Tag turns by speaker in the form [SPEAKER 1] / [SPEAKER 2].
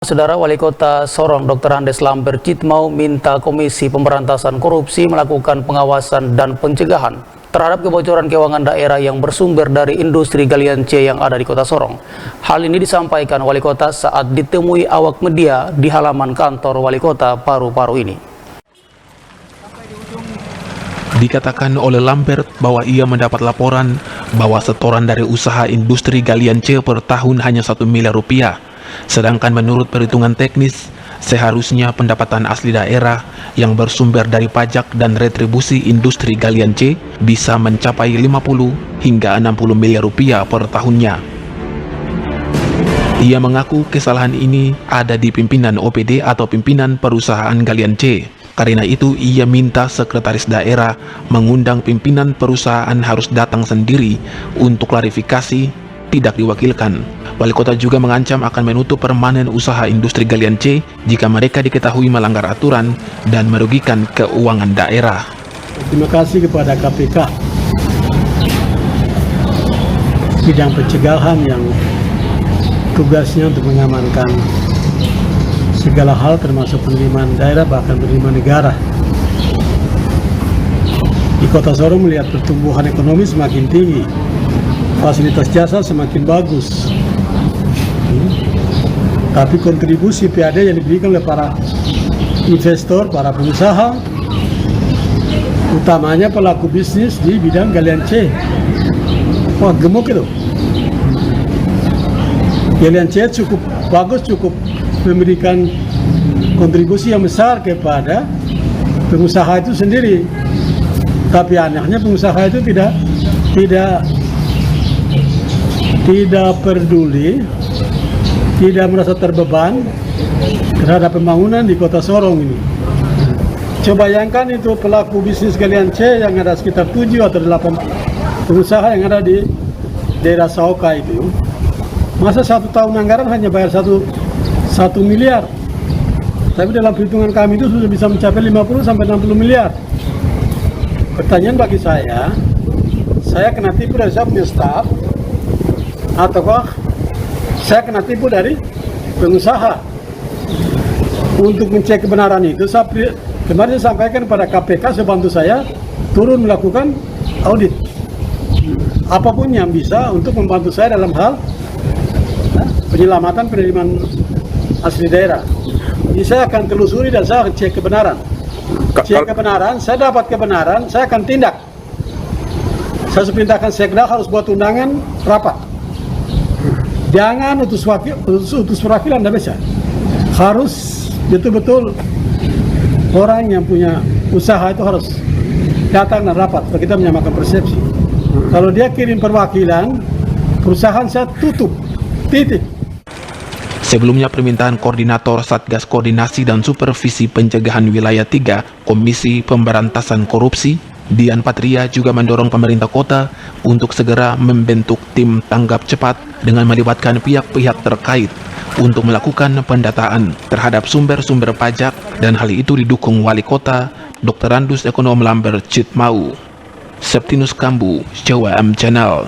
[SPEAKER 1] Saudara Wali Kota Sorong Dr. Andes Lambert Citmau minta Komisi Pemberantasan Korupsi melakukan pengawasan dan pencegahan terhadap kebocoran keuangan daerah yang bersumber dari industri galian C yang ada di Kota Sorong. Hal ini disampaikan Wali Kota saat ditemui awak media di halaman kantor Wali Kota paru-paru ini.
[SPEAKER 2] Dikatakan oleh Lambert bahwa ia mendapat laporan bahwa setoran dari usaha industri galian C per tahun hanya 1 miliar rupiah. Sedangkan menurut perhitungan teknis, seharusnya pendapatan asli daerah yang bersumber dari pajak dan retribusi industri galian C bisa mencapai 50 hingga 60 miliar rupiah per tahunnya. Ia mengaku kesalahan ini ada di pimpinan OPD atau pimpinan perusahaan galian C. Karena itu, ia minta sekretaris daerah mengundang pimpinan perusahaan harus datang sendiri untuk klarifikasi, tidak diwakilkan. Wali Kota juga mengancam akan menutup permanen usaha industri galian C jika mereka diketahui melanggar aturan dan merugikan keuangan daerah.
[SPEAKER 3] Terima kasih kepada KPK, bidang pencegahan yang tugasnya untuk mengamankan segala hal termasuk penerimaan daerah bahkan penerimaan negara. Di Kota Sorong melihat pertumbuhan ekonomi semakin tinggi, fasilitas jasa semakin bagus, tapi kontribusi PAD yang diberikan oleh para investor, para pengusaha, utamanya pelaku bisnis di bidang galian C, wah gemuk itu. Galian C cukup bagus, cukup memberikan kontribusi yang besar kepada pengusaha itu sendiri. Tapi anehnya pengusaha itu tidak peduli, tidak merasa terbeban terhadap pembangunan di Kota Sorong ini. Coba bayangkan itu pelaku bisnis galian C yang ada sekitar 7 atau 8 pengusaha yang ada di daerah Sauka itu. Masa 1 tahun anggaran hanya bayar 1 miliar. Tapi dalam perhitungan kami itu sudah bisa mencapai 50 sampai 60 miliar. Pertanyaan bagi saya kena tipu dari saya punya staf, ataukah saya kena tipu dari pengusaha? Untuk mencek kebenaran itu, kemarin saya sampaikan kepada KPK, saya bantu saya turun melakukan audit. Apapun yang bisa untuk membantu saya dalam hal penyelamatan penerimaan asli daerah. Jadi saya akan telusuri dan saya akan cek kebenaran. Cek kebenaran, saya dapat kebenaran, saya akan tindak. Saya perintahkan Sekda harus buat undangan rapat. Jangan utus perwakilan, tidak bisa. Harus betul-betul orang yang punya usaha itu harus datang dan rapat, supaya kita menyamakan persepsi. Kalau dia kirim perwakilan, perusahaan saya tutup, titik.
[SPEAKER 2] Sebelumnya, permintaan Koordinator Satgas Koordinasi dan Supervisi Pencegahan Wilayah 3 Komisi Pemberantasan Korupsi, Dian Patria, juga mendorong pemerintah kota untuk segera membentuk tim tanggap cepat dengan melibatkan pihak-pihak terkait untuk melakukan pendataan terhadap sumber-sumber pajak, dan hal itu didukung Wali Kota Dr. Andes Ekonom Lambert Citmau. Septinus Kambu, Jawa M Channel.